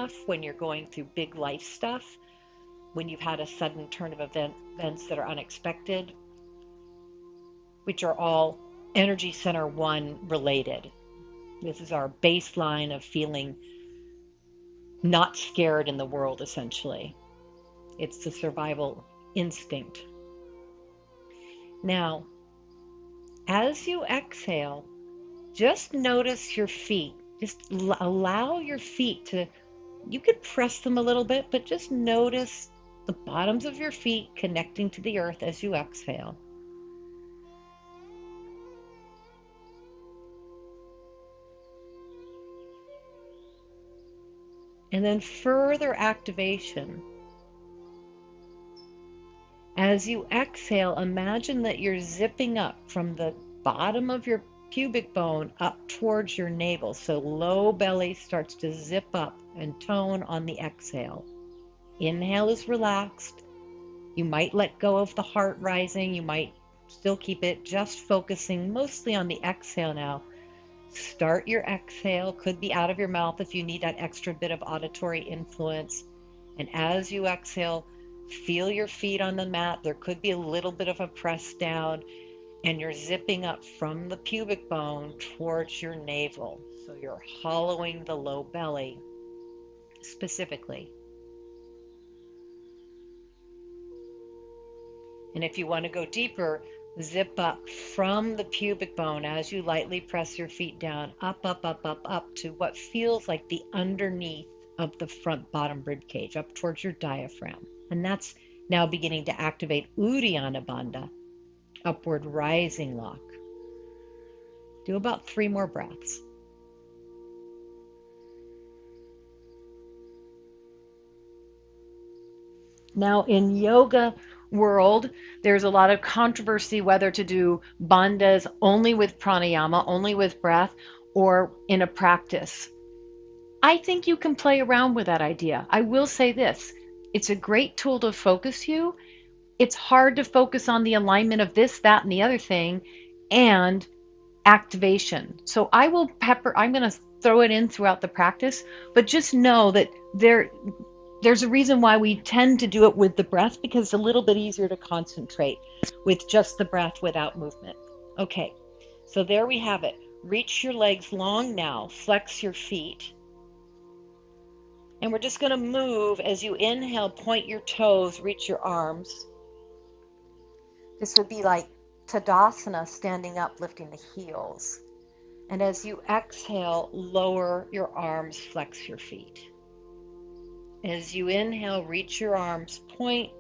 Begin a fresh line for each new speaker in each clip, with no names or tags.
stuff, when you're going through big life stuff, when you've had a sudden turn of events that are unexpected, which are all energy center 1 related. This is our baseline of feeling not scared in the world, essentially. It's the survival instinct. Now, as you exhale, just notice your feet. Just allow your feet to, you could press them a little bit, but just notice the bottoms of your feet connecting to the earth as you exhale. And then further activation. As you exhale, imagine that you're zipping up from the bottom of your pubic bone up towards your navel. So low belly starts to zip up and tone on the exhale. Inhale is relaxed. You might let go of the heart rising. You might still keep it just focusing mostly on the exhale now. Start your exhale, could be out of your mouth if you need that extra bit of auditory influence. And as you exhale, feel your feet on the mat. There could be a little bit of a press down, and you're zipping up from the pubic bone towards your navel. So you're hollowing the low belly specifically. And if you want to go deeper, zip up from the pubic bone as you lightly press your feet down, up, up, up, up, up to what feels like the underneath of the front bottom rib cage, up towards your diaphragm. And that's now beginning to activate Uddiyana Bandha, upward rising lock. Do about 3 more breaths. Now in yoga world, there's a lot of controversy whether to do bandhas only with pranayama, only with breath, or in a practice. I think you can play around with that idea. I will say this, it's a great tool to focus you. It's hard to focus on the alignment of this, that, and the other thing, and activation. So I'm going to throw it in throughout the practice, but just know that there's a reason why we tend to do it with the breath, because it's a little bit easier to concentrate with just the breath without movement. Okay, so there we have it. Reach your legs long now, flex your feet. And we're just going to move as you inhale, point your toes, reach your arms. This would be like Tadasana, standing up, lifting the heels. And as you exhale, lower your arms, flex your feet. As you inhale, reach your arms, point.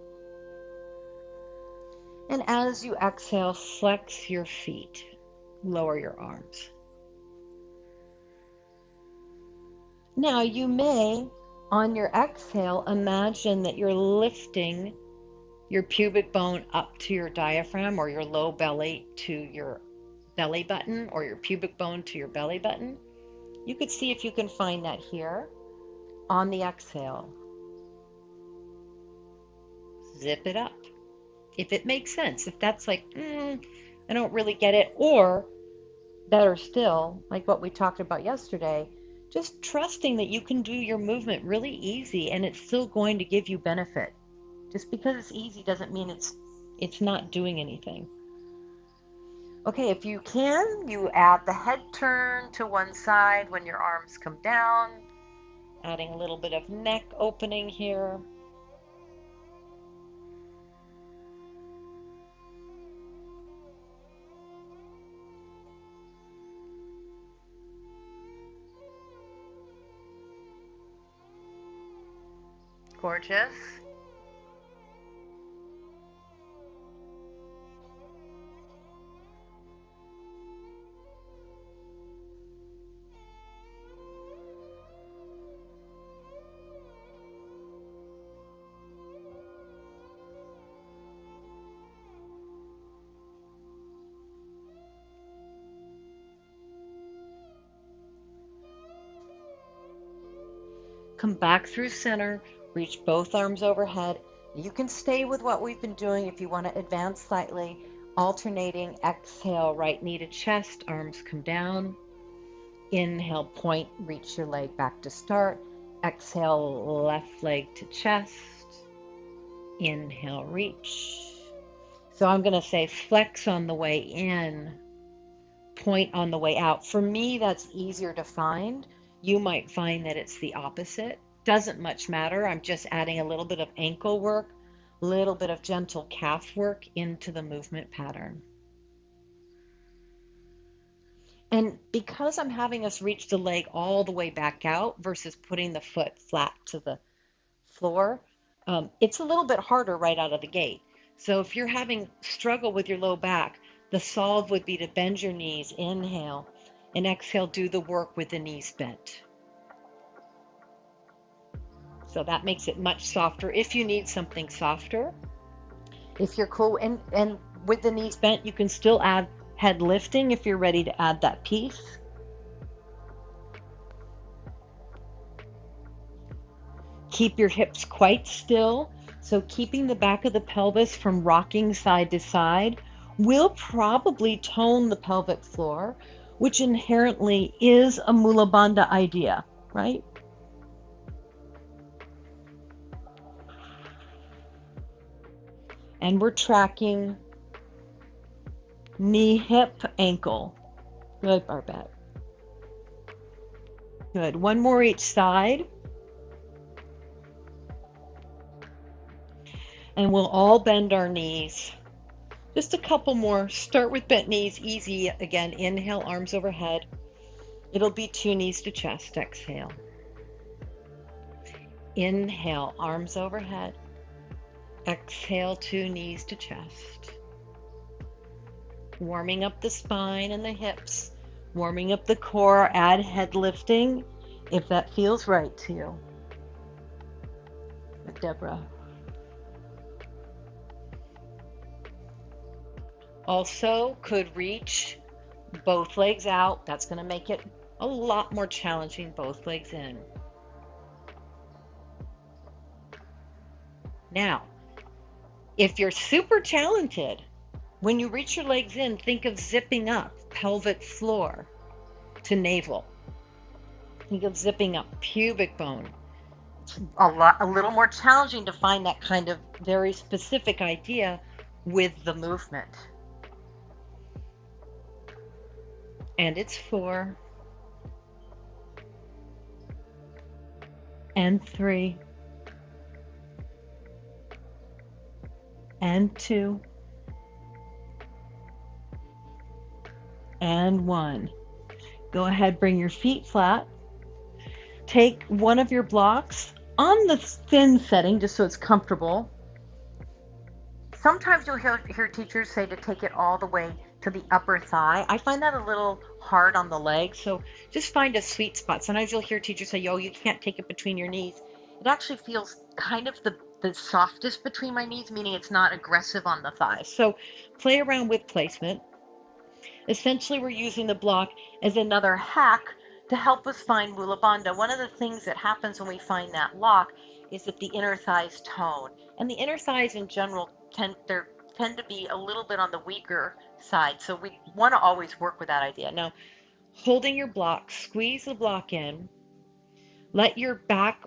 And as you exhale, flex your feet, lower your arms. Now you may, on your exhale, imagine that you're lifting your pubic bone up to your diaphragm, or your low belly to your belly button, or your pubic bone to your belly button. You could see if you can find that here on the exhale. Zip it up. If it makes sense, if that's like, I don't really get it, or better still, like what we talked about yesterday, just trusting that you can do your movement really easy and it's still going to give you benefit. Just because it's easy doesn't mean it's not doing anything. Okay, if you can, you add the head turn to one side when your arms come down, adding a little bit of neck opening here. Gorgeous. Come back through center, reach both arms overhead. You can stay with what we've been doing if you want to advance slightly, alternating exhale, right knee to chest, arms come down. Inhale, point, reach your leg back to start. Exhale, left leg to chest. Inhale, reach. So I'm going to say flex on the way in, point on the way out. For me, that's easier to find. You might find that it's the opposite. Doesn't much matter. I'm just adding a little bit of ankle work, a little bit of gentle calf work into the movement pattern. And because I'm having us reach the leg all the way back out versus putting the foot flat to the floor, it's a little bit harder right out of the gate. So if you're having struggle with your low back, the solve would be to bend your knees, inhale, and exhale, do the work with the knees bent. So that makes it much softer if you need something softer. If you're cool, and with the knees bent, you can still add head lifting if you're ready to add that piece. Keep your hips quite still. So keeping the back of the pelvis from rocking side to side will probably tone the pelvic floor, which inherently is a Mula Bandha idea, right? And we're tracking knee, hip, ankle. Good, Barbette. Good. One more each side. And we'll all bend our knees. Just a couple more. Start with bent knees, easy. Again, inhale, arms overhead. It'll be 2 knees to chest. Exhale. Inhale, arms overhead. Exhale, 2 knees to chest. Warming up the spine and the hips. Warming up the core. Add head lifting if that feels right to you. Deborah. Also could reach both legs out. That's going to make it a lot more challenging, both legs in. Now, if you're super talented, when you reach your legs in, think of zipping up pelvic floor to navel. Think of zipping up pubic bone. It's a little more challenging to find that kind of very specific idea with the movement. And it's 4 and 3 and 2 and 1. Go ahead, bring your feet flat. Take one of your blocks on the thin setting just so it's comfortable. Sometimes you'll hear teachers say to take it all the way to the upper thigh. I find that a little hard on the leg, so just find a sweet spot. Sometimes you'll hear teachers say, "Oh, you can't take it between your knees." It actually feels kind of the softest between my knees, meaning it's not aggressive on the thighs. So play around with placement. Essentially, we're using the block as another hack to help us find Mula Bandha. One of the things that happens when we find that lock is that the inner thighs tone. And the inner thighs in general tend to be a little bit on the weaker side. So we want to always work with that idea. Now, holding your block, squeeze the block in. Let your back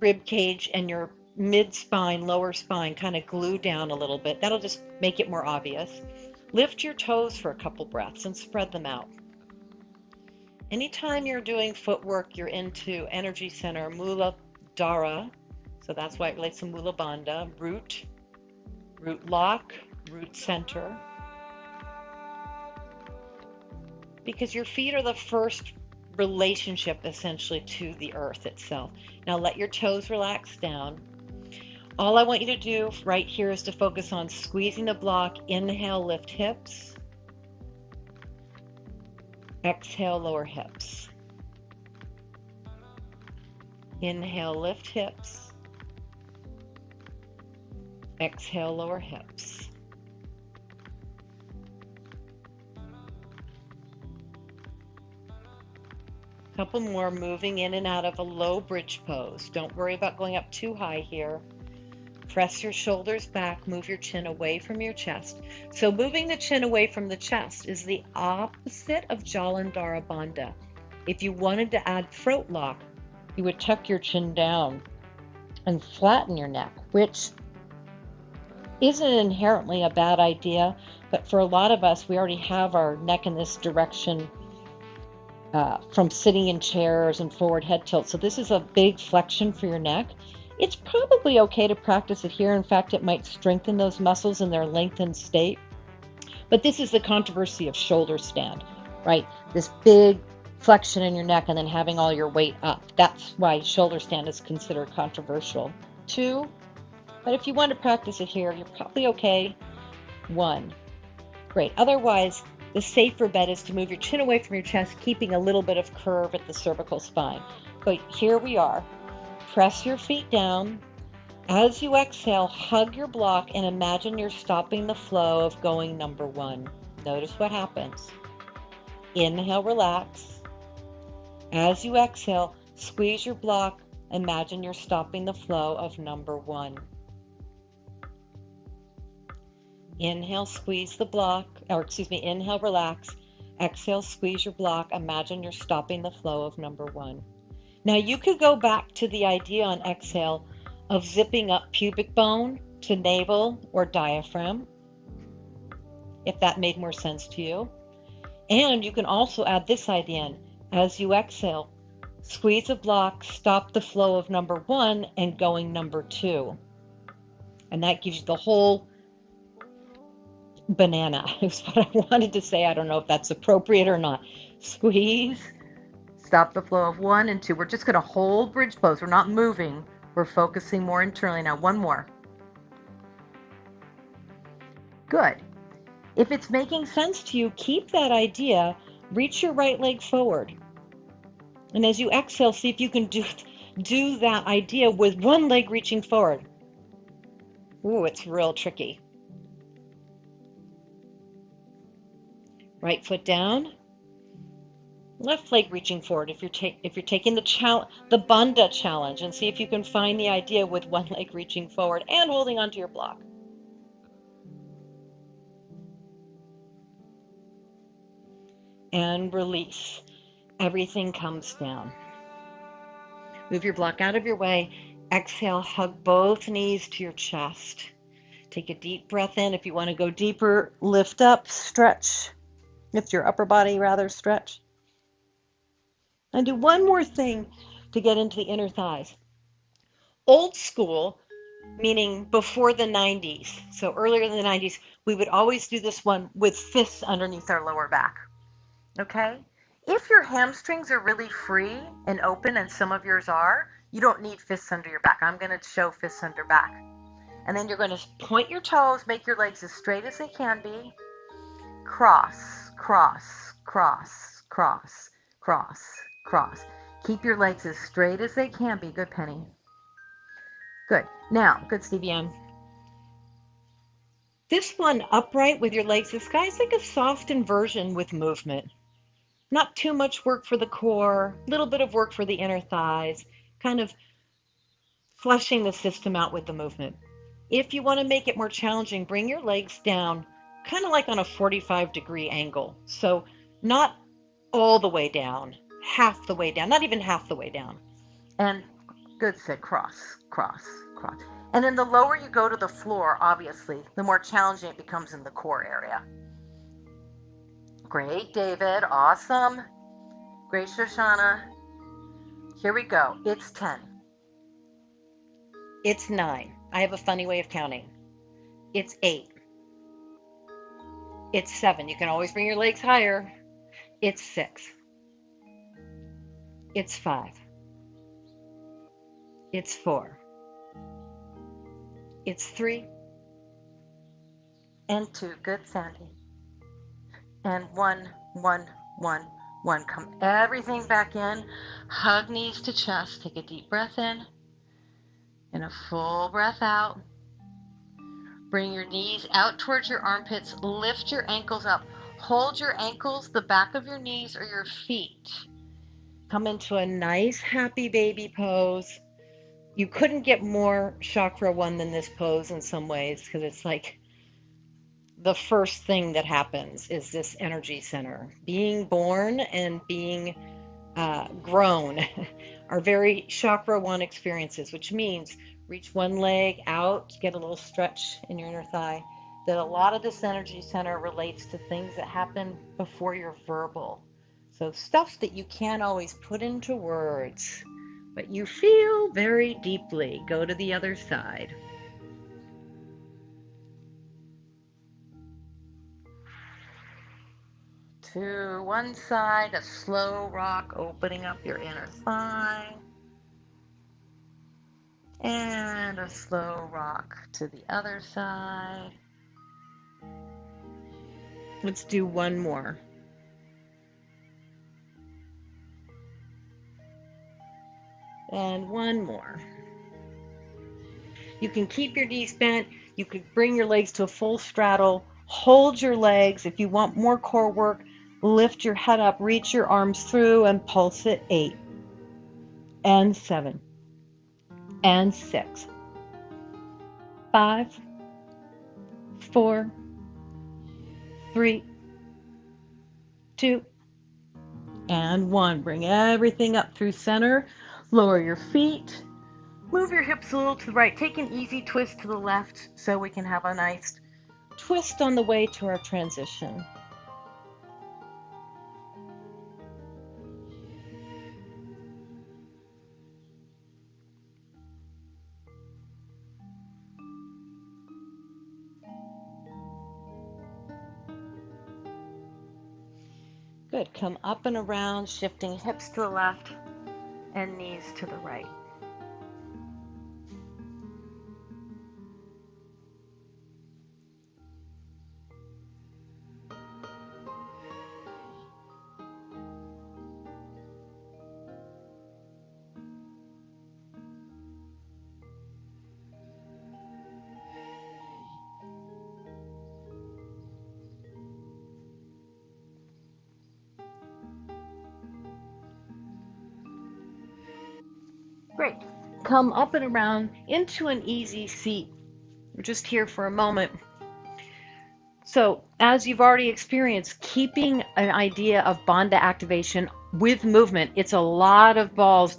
rib cage and your mid-spine, lower spine kind of glue down a little bit. That'll just make it more obvious. Lift your toes for a couple breaths and spread them out. Anytime you're doing footwork, you're into energy center, Muladhara. So that's why it relates to Mula Bandha. Root lock, root center. Because your feet are the first relationship essentially to the earth itself. Now let your toes relax down. All I want you to do right here is to focus on squeezing the block. Inhale, lift hips. Exhale, lower hips. Inhale, lift hips. Exhale, lower hips. Couple more, moving in and out of a low bridge pose. Don't worry about going up too high here. Press your shoulders back, move your chin away from your chest. So moving the chin away from the chest is the opposite of Jalandhara Bandha. If you wanted to add throat lock, you would tuck your chin down and flatten your neck, which isn't inherently a bad idea, but for a lot of us, we already have our neck in this direction from sitting in chairs and forward head tilt. So this is a big flexion for your neck. It's probably okay to practice it here. In fact, it might strengthen those muscles in their lengthened state. But this is the controversy of shoulder stand, right? This big flexion in your neck and then having all your weight up. That's why shoulder stand is considered controversial. 2, but if you want to practice it here, you're probably okay. 1, great. Otherwise, the safer bet is to move your chin away from your chest, keeping a little bit of curve at the cervical spine. So here we are. Press your feet down. As you exhale, hug your block and imagine you're stopping the flow of going number 1. Notice what happens. Inhale, relax. As you exhale, squeeze your block. Imagine you're stopping the flow of number 1. Inhale, squeeze the block, inhale, relax. Exhale, squeeze your block. Imagine you're stopping the flow of number 1. Now you could go back to the idea on exhale of zipping up pubic bone to navel or diaphragm, if that made more sense to you. And you can also add this idea in. As you exhale, squeeze a block, stop the flow of number 1 and going number 2. And that gives you the whole banana, is what I wanted to say. I don't know if that's appropriate or not. Squeeze, stop the flow of 1 and 2. We're just going to hold bridge pose. We're not moving. We're focusing more internally. Now, 1 more. Good. If it's making sense to you, keep that idea. Reach your right leg forward. And as you exhale, see if you can do that idea with one leg reaching forward. Ooh, it's real tricky. Right foot down, left leg reaching forward. If you're taking the Bandha challenge, and see if you can find the idea with one leg reaching forward and holding onto your block. And release. Everything comes down. Move your block out of your way. Exhale, hug both knees to your chest. Take a deep breath in. If you want to go deeper, lift up, stretch. Lift your upper body, rather, stretch. And do one more thing to get into the inner thighs. Old school, meaning before the 90s, so earlier in the 90s, we would always do this one with fists underneath our lower back. Okay? If your hamstrings are really free and open, and some of yours are, you don't need fists under your back. I'm going to show fists under back. And then you're going to point your toes, make your legs as straight as they can be. Cross, cross, cross, cross, cross, cross. Keep your legs as straight as they can be. Good, Penny. Good. Now, good, Stevie M. This one upright with your legs, this guy's like a soft inversion with movement. Not too much work for the core, a little bit of work for the inner thighs, kind of flushing the system out with the movement. If you want to make it more challenging, bring your legs down kind of like on a 45-degree angle. So not all the way down, half the way down, not even half the way down. And good, Sid, cross, cross, cross. And then the lower you go to the floor, obviously, the more challenging it becomes in the core area. Great, David. Awesome. Great, Shoshana. Here we go. It's 10. It's 9. I have a funny way of counting. It's 8. It's 7. You can always bring your legs higher. It's 6. It's 5. It's 4. It's 3. And 2. Good, Sandy. And 1, 1, 1, 1. Come everything back in. Hug knees to chest. Take a deep breath in. And a full breath out. Bring your knees out towards your armpits. Lift your ankles up. Hold your ankles, the back of your knees or your feet. Come into a nice happy baby pose. You couldn't get more chakra 1 than this pose in some ways, because it's like the first thing that happens is this energy center. Being born and being grown are very chakra one experiences, which means reach one leg out, get a little stretch in your inner thigh. That a lot of this energy center relates to things that happen before you're verbal. So stuff that you can't always put into words, but you feel very deeply. Go to the other side. To one side, a slow rock opening up your inner thigh. And a slow rock to the other side. Let's do one more. And one more. You can keep your knees bent. You could bring your legs to a full straddle. Hold your legs. If you want more core work, lift your head up, reach your arms through, and pulse it. 8 and 7 and 6, 5, 4, 3, 2, and 1. Bring everything up through center. Lower your feet. Move your hips a little to the right. Take an easy twist to the left so we can have a nice twist on the way to our transition. Good. Come up and around, shifting hips to the left and knees to the right. Great. Come up and around into an easy seat. We're just here for a moment. So, as you've already experienced, keeping an idea of bandha activation with movement, it's a lot of balls